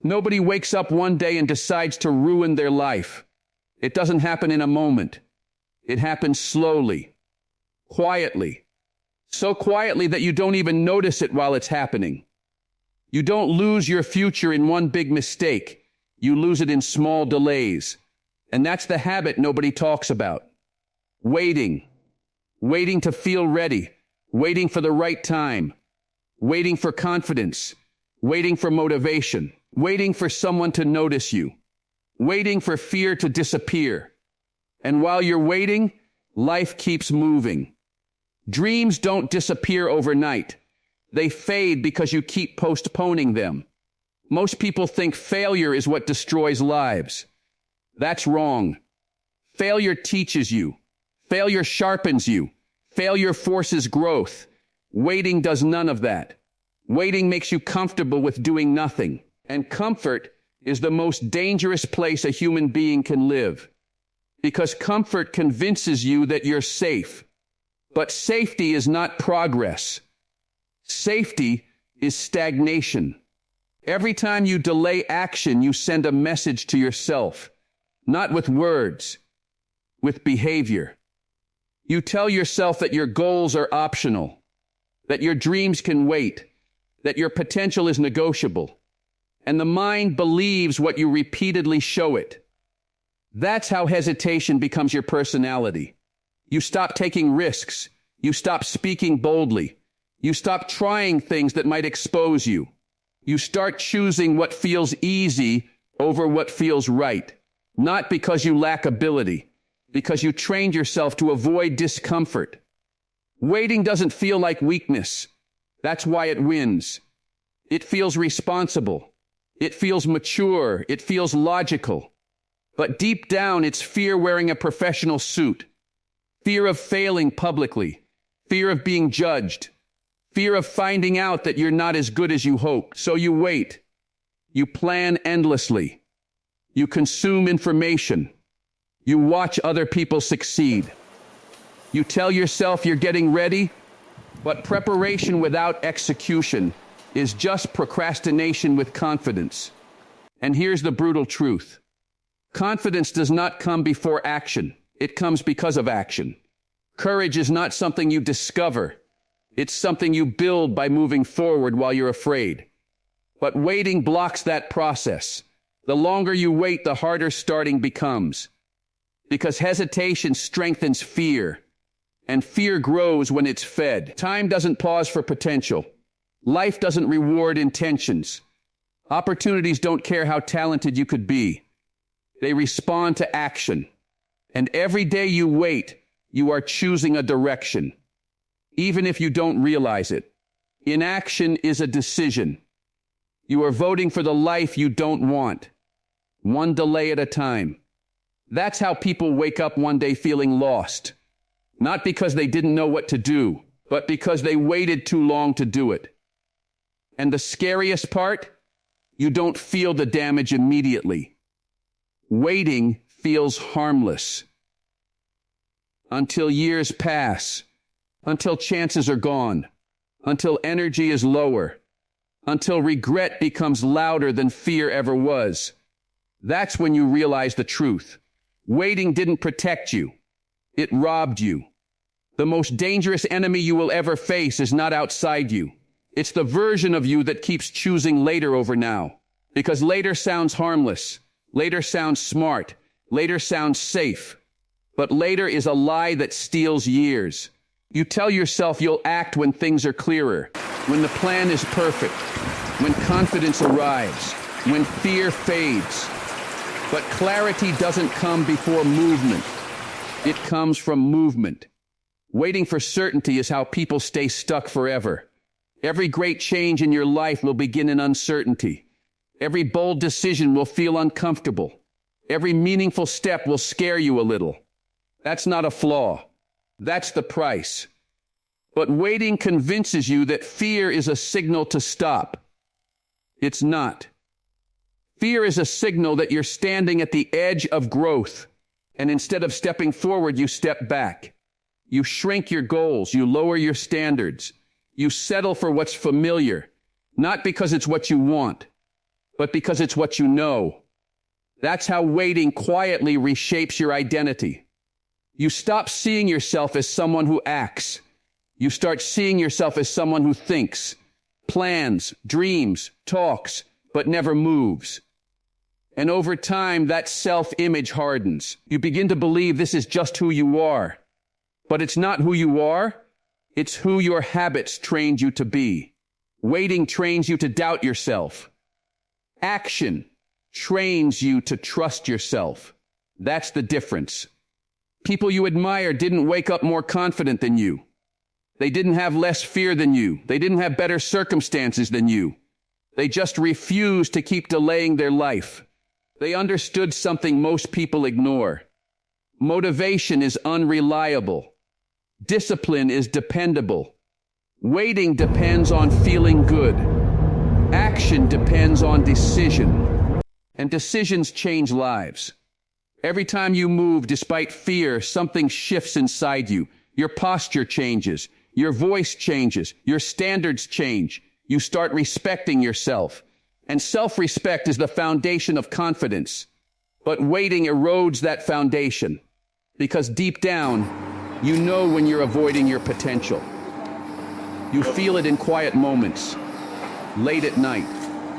Nobody wakes up one day and decides to ruin their life. It doesn't happen in a moment. It happens slowly, quietly, so quietly that you don't even notice it while it's happening. You don't lose your future in one big mistake. You lose it in small delays. And that's the habit nobody talks about. Waiting. Waiting to feel ready. Waiting for the right time. Waiting for confidence. Waiting for motivation. Waiting for someone to notice you. Waiting for fear to disappear. And while you're waiting, life keeps moving. Dreams don't disappear overnight. They fade because you keep postponing them. Most people think failure is what destroys lives. That's wrong. Failure teaches you. Failure sharpens you. Failure forces growth. Waiting does none of that. Waiting makes you comfortable with doing nothing. And comfort is the most dangerous place a human being can live. Because comfort convinces you that you're safe. But safety is not progress. Safety is stagnation. Every time you delay action, you send a message to yourself. Not with words, with behavior. You tell yourself that your goals are optional, that your dreams can wait, that your potential is negotiable. And the mind believes what you repeatedly show it. That's how hesitation becomes your personality. You stop taking risks. You stop speaking boldly. You stop trying things that might expose you. You start choosing what feels easy over what feels right. Not because you lack ability, because you trained yourself to avoid discomfort. Waiting doesn't feel like weakness. That's why it wins. It feels responsible. It feels mature. It feels logical. But deep down, it's fear wearing a professional suit. Fear of failing publicly. Fear of being judged. Fear of finding out that you're not as good as you hoped. So you wait. You plan endlessly. You consume information. You watch other people succeed. You tell yourself you're getting ready, but preparation without execution is just procrastination with confidence. And here's the brutal truth. Confidence does not come before action. It comes because of action. Courage is not something you discover. It's something you build by moving forward while you're afraid. But waiting blocks that process. The longer you wait, the harder starting becomes. Because hesitation strengthens fear. And fear grows when it's fed. Time doesn't pause for potential. Life doesn't reward intentions. Opportunities don't care how talented you could be. They respond to action. And every day you wait, you are choosing a direction, even if you don't realize it. Inaction is a decision. You are voting for the life you don't want, one delay at a time. That's how people wake up one day feeling lost. Not because they didn't know what to do, but because they waited too long to do it. And the scariest part? You don't feel the damage immediately. Waiting feels harmless. Until years pass, until chances are gone, until energy is lower, until regret becomes louder than fear ever was. That's when you realize the truth. Waiting didn't protect you. It robbed you. The most dangerous enemy you will ever face is not outside you. It's the version of you that keeps choosing later over now. Because later sounds harmless. Later sounds smart. Later sounds safe. But later is a lie that steals years. You tell yourself you'll act when things are clearer, when the plan is perfect, when confidence arrives, when fear fades. But clarity doesn't come before movement. It comes from movement. Waiting for certainty is how people stay stuck forever. Every great change in your life will begin in uncertainty. Every bold decision will feel uncomfortable. Every meaningful step will scare you a little. That's not a flaw. That's the price. But waiting convinces you that fear is a signal to stop. It's not. Fear is a signal that you're standing at the edge of growth. And instead of stepping forward, you step back. You shrink your goals. You lower your standards. You settle for what's familiar, not because it's what you want, but because it's what you know. That's how waiting quietly reshapes your identity. You stop seeing yourself as someone who acts. You start seeing yourself as someone who thinks, plans, dreams, talks, but never moves. And over time, that self-image hardens. You begin to believe this is just who you are. But it's not who you are. It's who your habits trained you to be. Waiting trains you to doubt yourself. Action trains you to trust yourself. That's the difference. People you admire didn't wake up more confident than you. They didn't have less fear than you. They didn't have better circumstances than you. They just refused to keep delaying their life. They understood something most people ignore. Motivation is unreliable. Discipline is dependable. Waiting depends on feeling good. Action depends on decision. And decisions change lives. Every time you move despite fear, something shifts inside you. Your posture changes. Your voice changes. Your standards change. You start respecting yourself. And self-respect is the foundation of confidence. But waiting erodes that foundation. Because deep down, you know when you're avoiding your potential. You feel it in quiet moments, late at night,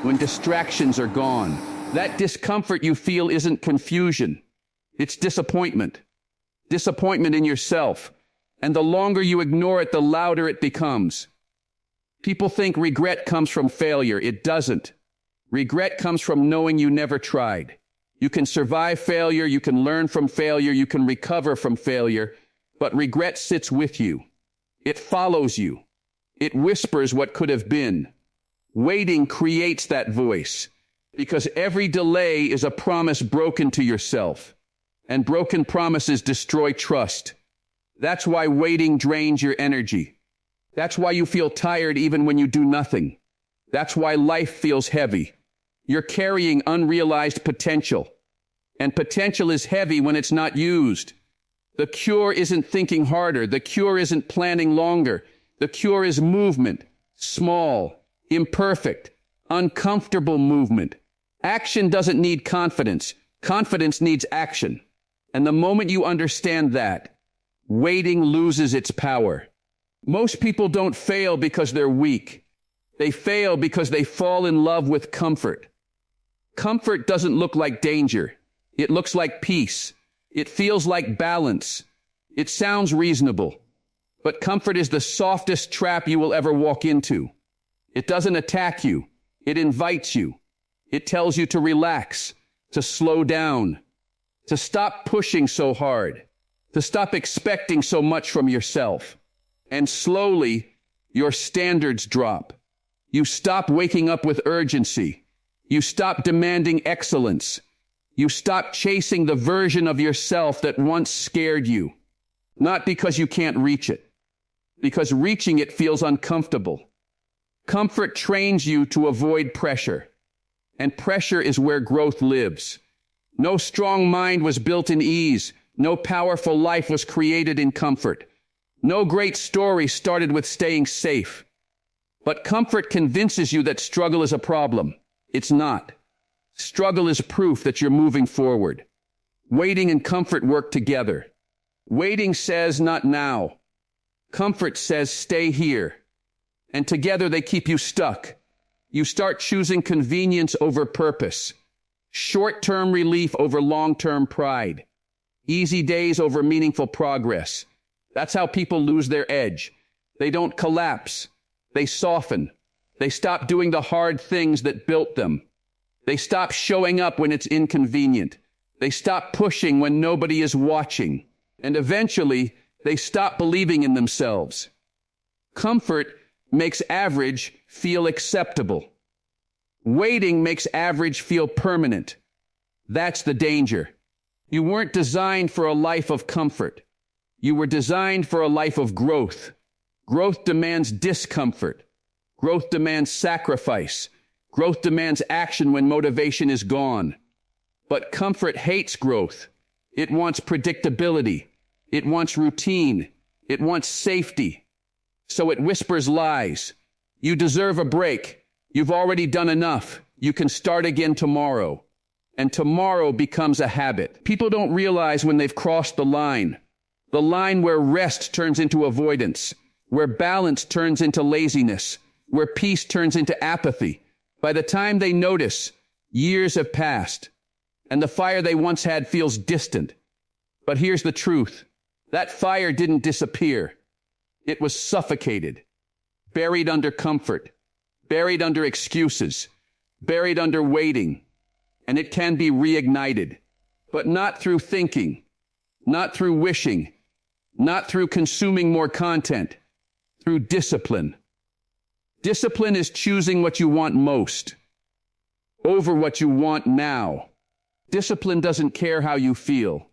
when distractions are gone. That discomfort you feel isn't confusion. It's disappointment. Disappointment in yourself. And the longer you ignore it, the louder it becomes. People think regret comes from failure. It doesn't. Regret comes from knowing you never tried. You can survive failure, you can learn from failure, you can recover from failure, but regret sits with you. It follows you. It whispers what could have been. Waiting creates that voice, because every delay is a promise broken to yourself, and broken promises destroy trust. That's why waiting drains your energy. That's why you feel tired even when you do nothing. That's why life feels heavy. You're carrying unrealized potential, and potential is heavy when it's not used. The cure isn't thinking harder. The cure isn't planning longer. The cure is movement, small, imperfect, uncomfortable movement. Action doesn't need confidence. Confidence needs action. And the moment you understand that, waiting loses its power. Most people don't fail because they're weak. They fail because they fall in love with comfort. Comfort doesn't look like danger. It looks like peace. It feels like balance. It sounds reasonable. But comfort is the softest trap you will ever walk into. It doesn't attack you. It invites you. It tells you to relax, to slow down, to stop pushing so hard, to stop expecting so much from yourself. And slowly, your standards drop. You stop waking up with urgency. You stop demanding excellence. You stop chasing the version of yourself that once scared you. Not because you can't reach it, because reaching it feels uncomfortable. Comfort trains you to avoid pressure, and pressure is where growth lives. No strong mind was built in ease. No powerful life was created in comfort. No great story started with staying safe. But comfort convinces you that struggle is a problem. It's not. Struggle is proof that you're moving forward. Waiting and comfort work together. Waiting says, not now. Comfort says, stay here. And together they keep you stuck. You start choosing convenience over purpose. Short-term relief over long-term pride. Easy days over meaningful progress. That's how people lose their edge. They don't collapse. They soften. They stop doing the hard things that built them. They stop showing up when it's inconvenient. They stop pushing when nobody is watching. And eventually, they stop believing in themselves. Comfort makes average feel acceptable. Waiting makes average feel permanent. That's the danger. You weren't designed for a life of comfort. You were designed for a life of growth. Growth demands discomfort. Growth demands sacrifice. Growth demands action when motivation is gone. But comfort hates growth. It wants predictability. It wants routine. It wants safety. So it whispers lies. You deserve a break. You've already done enough. you can start again tomorrow. And tomorrow becomes a habit. People don't realize when they've crossed the line where rest turns into avoidance, where balance turns into laziness, where peace turns into apathy. By the time they notice, years have passed, and the fire they once had feels distant. But here's the truth. That fire didn't disappear. It was suffocated, buried under comfort, buried under excuses, buried under waiting. And it can be reignited, but not through thinking, not through wishing, not through consuming more content, through discipline. Discipline is choosing what you want most over what you want now. Discipline doesn't care how you feel.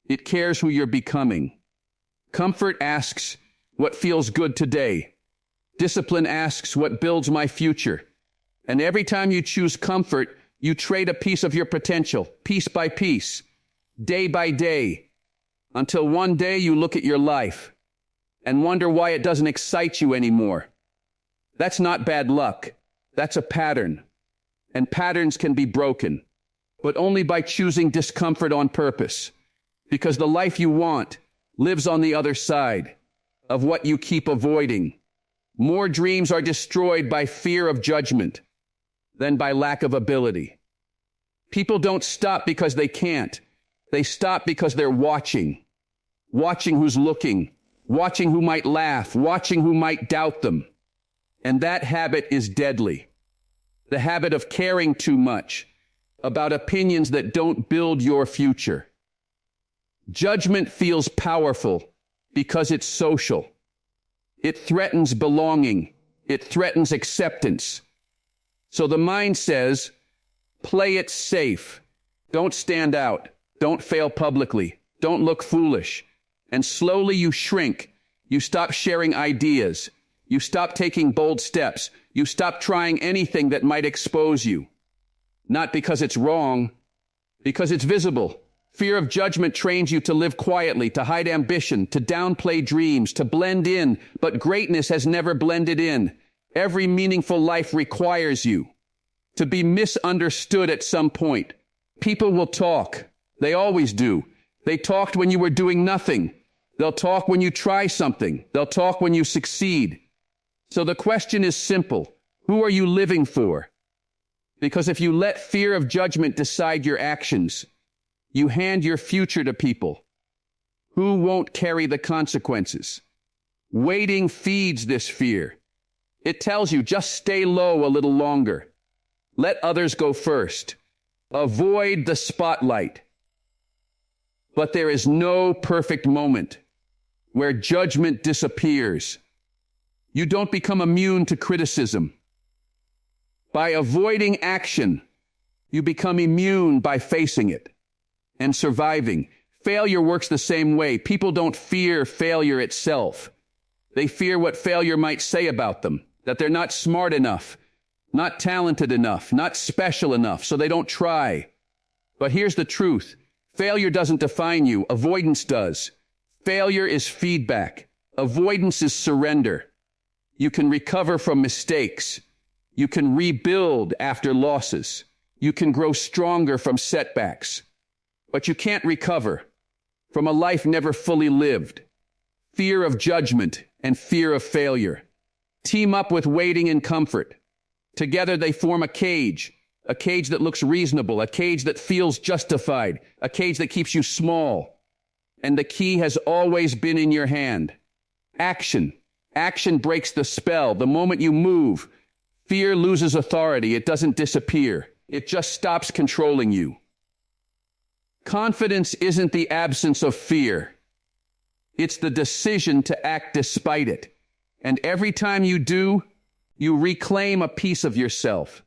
It cares who you're becoming. Comfort asks what feels good today. Discipline asks what builds my future. And every time you choose comfort, you trade a piece of your potential, piece by piece, day by day, until one day you look at your life and wonder why it doesn't excite you anymore. That's not bad luck. That's a pattern. And patterns can be broken, but only by choosing discomfort on purpose, because the life you want lives on the other side of what you keep avoiding. More dreams are destroyed by fear of judgment than by lack of ability. People don't stop because they can't. They stop because they're watching who's looking, watching who might laugh, watching who might doubt them. And that habit is deadly. The habit of caring too much about opinions that don't build your future. Judgment feels powerful because it's social. It threatens belonging. It threatens acceptance. So the mind says, play it safe. Don't stand out. Don't fail publicly. Don't look foolish. And slowly you shrink. You stop sharing ideas. You stop taking bold steps. You stop trying anything that might expose you. Not because it's wrong, because it's visible. Fear of judgment trains you to live quietly, to hide ambition, to downplay dreams, to blend in, but greatness has never blended in. Every meaningful life requires you to be misunderstood at some point. People will talk. They always do. They talked when you were doing nothing. They'll talk when you try something. They'll talk when you succeed. So the question is simple. Who are you living for? Because if you let fear of judgment decide your actions, you hand your future to people who won't carry the consequences. Waiting feeds this fear. It tells you just stay low a little longer. Let others go first. Avoid the spotlight. But there is no perfect moment where judgment disappears. You don't become immune to criticism. By avoiding action, you become immune by facing it and surviving. Failure works the same way. People don't fear failure itself. They fear what failure might say about them, that they're not smart enough, not talented enough, not special enough, so they don't try. But here's the truth. Failure doesn't define you. Avoidance does. Failure is feedback. Avoidance is surrender. You can recover from mistakes. You can rebuild after losses. You can grow stronger from setbacks. But you can't recover from a life never fully lived. Fear of judgment and fear of failure team up with waiting and comfort. Together they form a cage that looks reasonable, a cage that feels justified, a cage that keeps you small. And the key has always been in your hand. Action. Action breaks the spell. The moment you move, fear loses authority. It doesn't disappear. It just stops controlling you. Confidence isn't the absence of fear. It's the decision to act despite it. And every time you do, you reclaim a piece of yourself.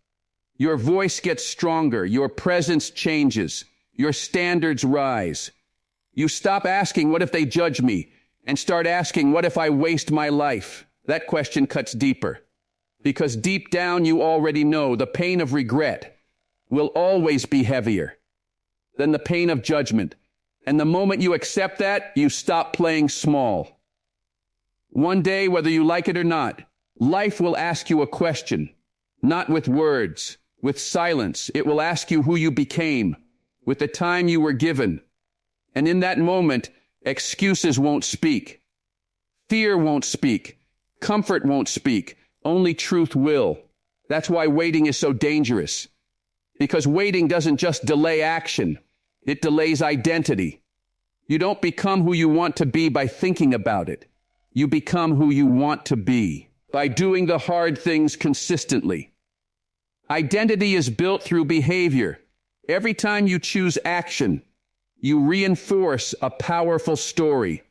Your voice gets stronger. Your presence changes. Your standards rise. You stop asking, what if they judge me? And start asking, what if I waste my life? That question cuts deeper. Because deep down you already know the pain of regret will always be heavier than the pain of judgment. And the moment you accept that, you stop playing small. One day, whether you like it or not, life will ask you a question, not with words, with silence. It will ask you who you became, with the time you were given. And in that moment, excuses won't speak. Fear won't speak. Comfort won't speak. Only truth will. That's why waiting is so dangerous. Because waiting doesn't just delay action. It delays identity. You don't become who you want to be by thinking about it. You become who you want to be by doing the hard things consistently. Identity is built through behavior. Every time you choose action, you reinforce a powerful story.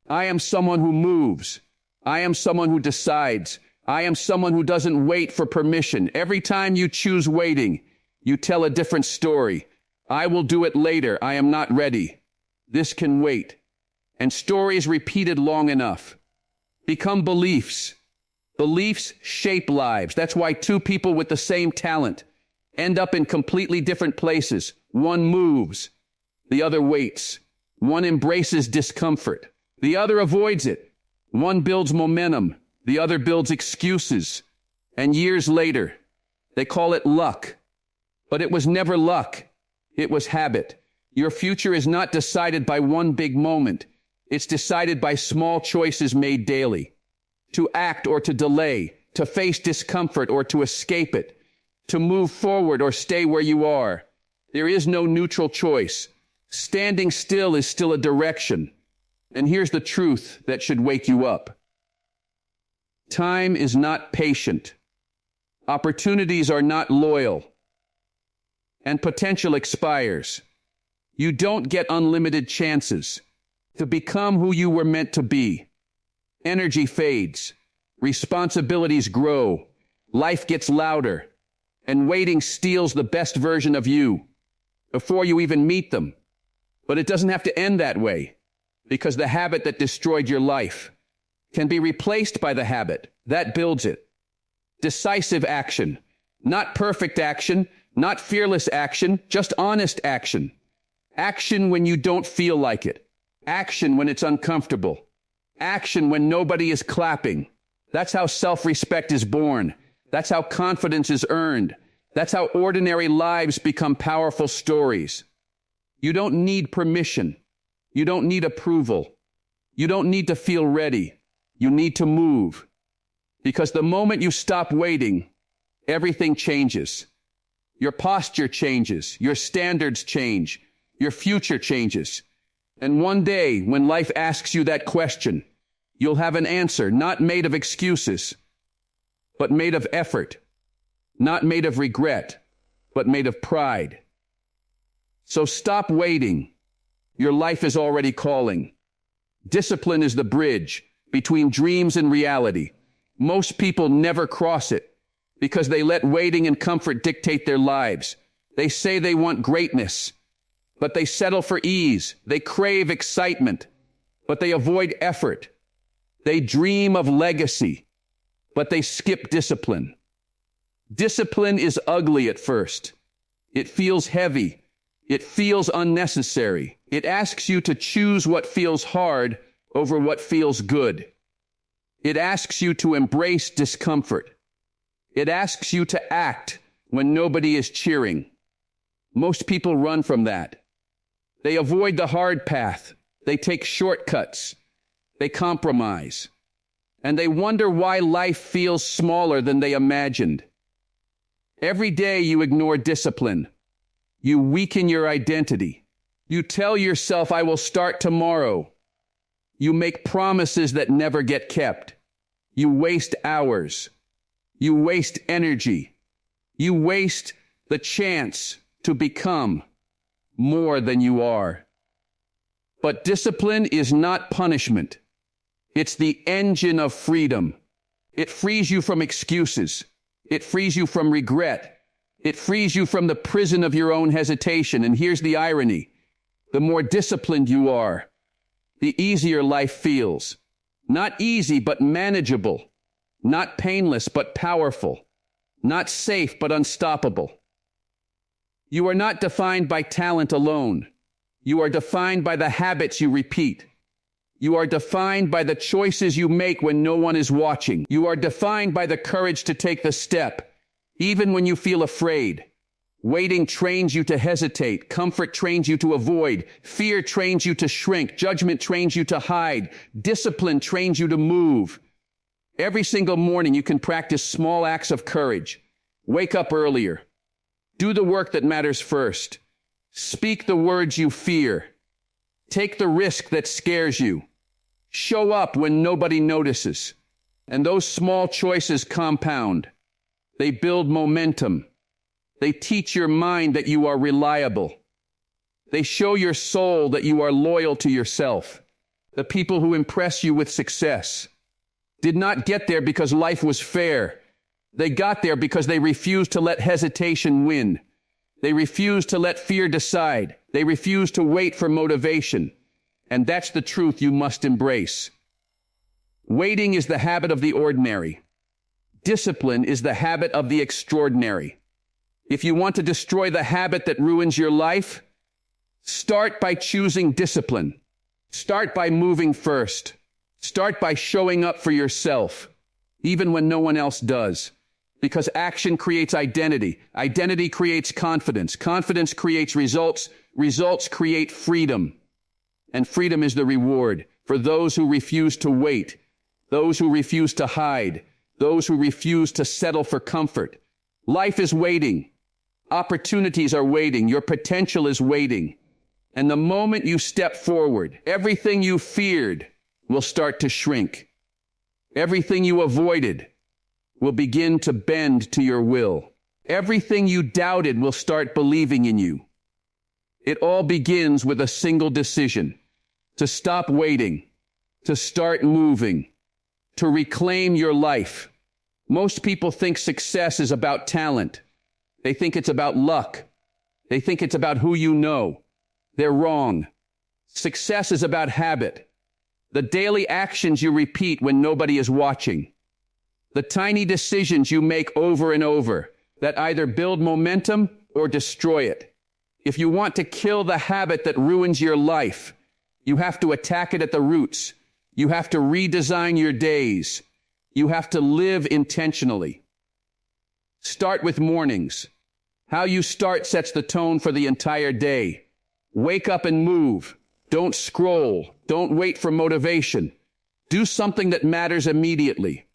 I am someone who moves. I am someone who decides. I am someone who doesn't wait for permission. Every time you choose waiting, you tell a different story. I will do it later. I am not ready. This can wait. And stories repeated long enough become beliefs. Beliefs shape lives. That's why two people with the same talent end up in completely different places. One moves, the other waits. One embraces discomfort, the other avoids it. One builds momentum, the other builds excuses. And years later, they call it luck. But it was never luck. It was habit. Your future is not decided by one big moment. It's decided by small choices made daily. To act or to delay, to face discomfort or to escape it, to move forward or stay where you are. There is no neutral choice. Standing still is still a direction. And here's the truth that should wake you up. Time is not patient. Opportunities are not loyal. And potential expires. You don't get unlimited chances to become who you were meant to be. Energy fades. Responsibilities grow. Life gets louder. And waiting steals the best version of you before you even meet them. But it doesn't have to end that way, because the habit that destroyed your life can be replaced by the habit that builds it. Decisive action. Not perfect action, not fearless action, just honest action. Action when you don't feel like it. Action when it's uncomfortable. Action when nobody is clapping. That's how self-respect is born. That's how confidence is earned. That's how ordinary lives become powerful stories. You don't need permission. You don't need approval. You don't need to feel ready. You need to move. Because the moment you stop waiting, everything changes. Your posture changes. Your standards change. Your future changes. And one day, when life asks you that question, you'll have an answer not made of excuses, but made of effort. Not made of regret, but made of pride. So stop waiting. Your life is already calling. Discipline is the bridge between dreams and reality. Most people never cross it because they let waiting and comfort dictate their lives. They say they want greatness, but they settle for ease. They crave excitement, but they avoid effort. They dream of legacy, but they skip discipline. Discipline is ugly at first. It feels heavy. It feels unnecessary. It asks you to choose what feels hard over what feels good. It asks you to embrace discomfort. It asks you to act when nobody is cheering. Most people run from that. They avoid the hard path. They take shortcuts. They compromise. And they wonder why life feels smaller than they imagined. Every day you ignore discipline. You weaken your identity. You tell yourself, I will start tomorrow. You make promises that never get kept. You waste hours. You waste energy. You waste the chance to become more than you are. But discipline is not punishment. It's the engine of freedom. It frees you from excuses. It frees you from regret. It frees you from the prison of your own hesitation. And here's the irony. The more disciplined you are, the easier life feels. Not easy, but manageable. Not painless, but powerful. Not safe, but unstoppable. You are not defined by talent alone. You are defined by the habits you repeat. You are defined by the choices you make when no one is watching. You are defined by the courage to take the step, even when you feel afraid. Waiting trains you to hesitate. Comfort trains you to avoid. Fear trains you to shrink. Judgment trains you to hide. Discipline trains you to move. Every single morning you can practice small acts of courage. Wake up earlier. Do the work that matters first. Speak the words you fear. Take the risk that scares you. Show up when nobody notices. And those small choices compound. They build momentum. They teach your mind that you are reliable. They show your soul that you are loyal to yourself. The people who impress you with success did not get there because life was fair. They got there because they refused to let hesitation win. They refused to let fear decide. They refused to wait for motivation. And that's the truth you must embrace. Waiting is the habit of the ordinary. Discipline is the habit of the extraordinary. If you want to destroy the habit that ruins your life, start by choosing discipline. Start by moving first. Start by showing up for yourself, even when no one else does. Because action creates identity. Identity creates confidence. Confidence creates results. Results create freedom. And freedom is the reward for those who refuse to wait, those who refuse to hide, those who refuse to settle for comfort. Life is waiting. Opportunities are waiting. Your potential is waiting. And the moment you step forward, everything you feared will start to shrink. Everything you avoided will begin to bend to your will. Everything you doubted will start believing in you. It all begins with a single decision: to stop waiting, to start moving, to reclaim your life. Most people think success is about talent. They think it's about luck. They think it's about who you know. They're wrong. Success is about habit. The daily actions you repeat when nobody is watching. The tiny decisions you make over and over that either build momentum or destroy it. If you want to kill the habit that ruins your life, you have to attack it at the roots. You have to redesign your days. You have to live intentionally. Start with mornings. How you start sets the tone for the entire day. Wake up and move. Don't scroll. Don't wait for motivation. Do something that matters immediately.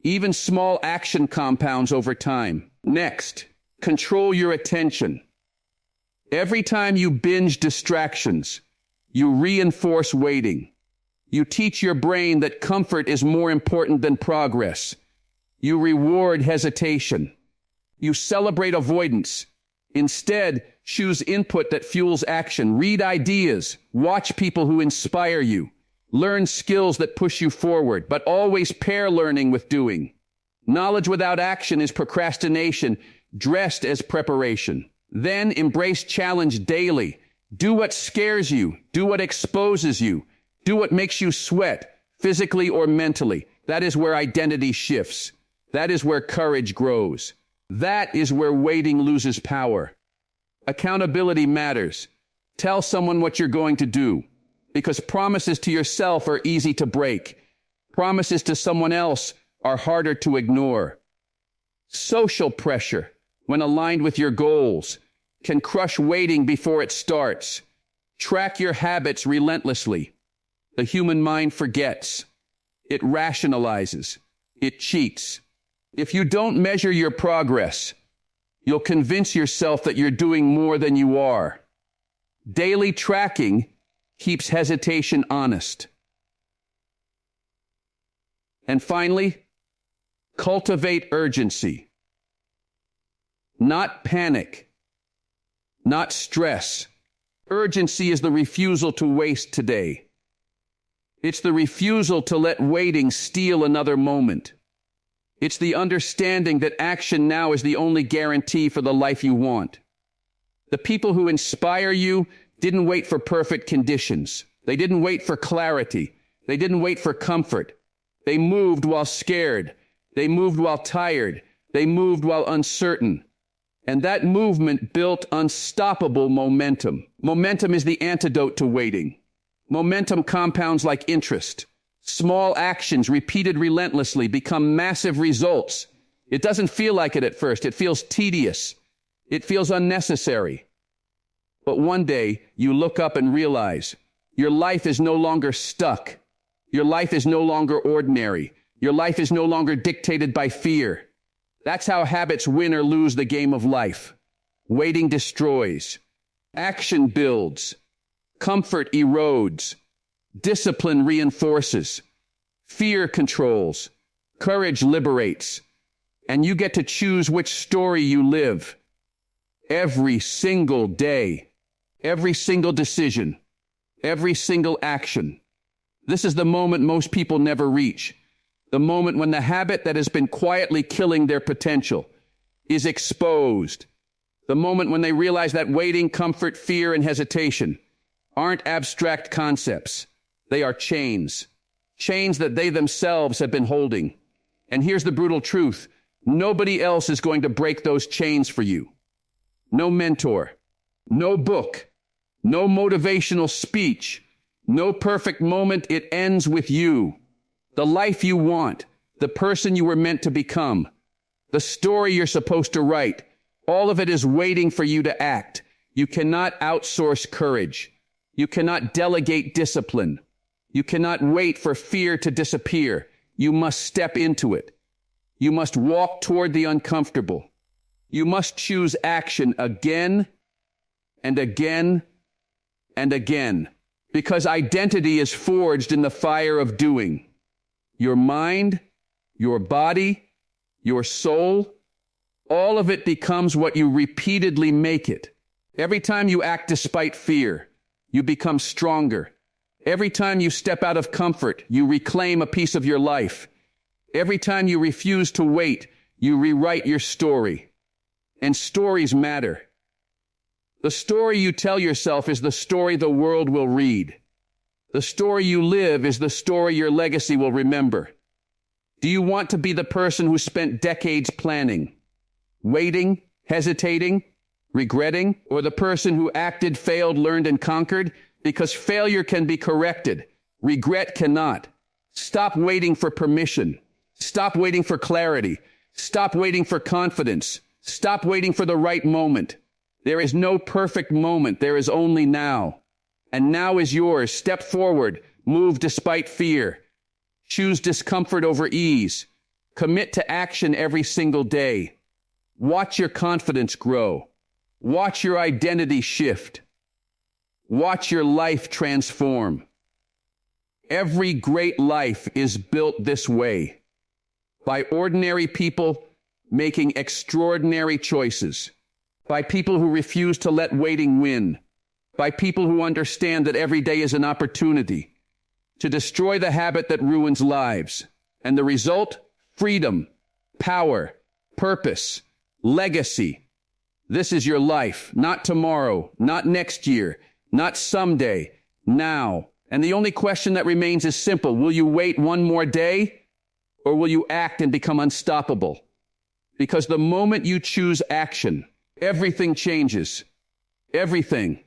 Even small action compounds over time. Next, control your attention. Every time you binge distractions, you reinforce waiting. You teach your brain that comfort is more important than progress. You reward hesitation. You celebrate avoidance. Instead, choose input that fuels action. Read ideas. Watch people who inspire you. Learn skills that push you forward, but always pair learning with doing. Knowledge without action is procrastination, dressed as preparation. Then embrace challenge daily. Do what scares you. Do what exposes you. Do what makes you sweat, physically or mentally. That is where identity shifts. That is where courage grows. That is where waiting loses power. Accountability matters. Tell someone what you're going to do, because promises to yourself are easy to break. Promises to someone else are harder to ignore. Social pressure, when aligned with your goals, can crush waiting before it starts. Track your habits relentlessly. The human mind forgets. It rationalizes. It cheats. If you don't measure your progress, you'll convince yourself that you're doing more than you are. Daily tracking keeps hesitation honest. And finally, cultivate urgency. Not panic. Not stress. Urgency is the refusal to waste today. It's the refusal to let waiting steal another moment. It's the understanding that action now is the only guarantee for the life you want. The people who inspire you didn't wait for perfect conditions. They didn't wait for clarity. They didn't wait for comfort. They moved while scared. They moved while tired. They moved while uncertain. And that movement built unstoppable momentum. Momentum is the antidote to waiting. Momentum compounds like interest. Small actions repeated relentlessly become massive results. It doesn't feel like it at first. It feels tedious. It feels unnecessary. But one day you look up and realize your life is no longer stuck. Your life is no longer ordinary. Your life is no longer dictated by fear. That's how habits win or lose the game of life. Waiting destroys. Action builds. Comfort erodes. Discipline reinforces. Fear controls. Courage liberates. And you get to choose which story you live. Every single day. Every single decision. Every single action. This is the moment most people never reach. The moment when the habit that has been quietly killing their potential is exposed. The moment when they realize that waiting, comfort, fear, and hesitation aren't abstract concepts. They are chains. Chains that they themselves have been holding. And here's the brutal truth. Nobody else is going to break those chains for you. No mentor, no book, no motivational speech, no perfect moment. It ends with you. The life you want, the person you were meant to become, the story you're supposed to write, all of it is waiting for you to act. You cannot outsource courage. You cannot delegate discipline. You cannot wait for fear to disappear. You must step into it. You must walk toward the uncomfortable. You must choose action again and again and again, because identity is forged in the fire of doing. Your mind, your body, your soul, all of it becomes what you repeatedly make it. Every time you act despite fear, you become stronger. Every time you step out of comfort, you reclaim a piece of your life. Every time you refuse to wait, you rewrite your story. And stories matter. The story you tell yourself is the story the world will read. The story you live is the story your legacy will remember. Do you want to be the person who spent decades planning, waiting, hesitating, regretting, or the person who acted, failed, learned, and conquered? Because failure can be corrected. Regret cannot. Stop waiting for permission. Stop waiting for clarity. Stop waiting for confidence. Stop waiting for the right moment. There is no perfect moment. There is only now. And now is yours. Step forward. Move despite fear. Choose discomfort over ease. Commit to action every single day. Watch your confidence grow. Watch your identity shift. Watch your life transform. Every great life is built this way, by ordinary people making extraordinary choices, by people who refuse to let waiting win, by people who understand that every day is an opportunity to destroy the habit that ruins lives. And the result? Freedom, power, purpose, legacy. This is your life, not tomorrow, not next year, not someday, now. And the only question that remains is simple. Will you wait one more day, or will you act and become unstoppable? Because the moment you choose action, everything changes. Everything.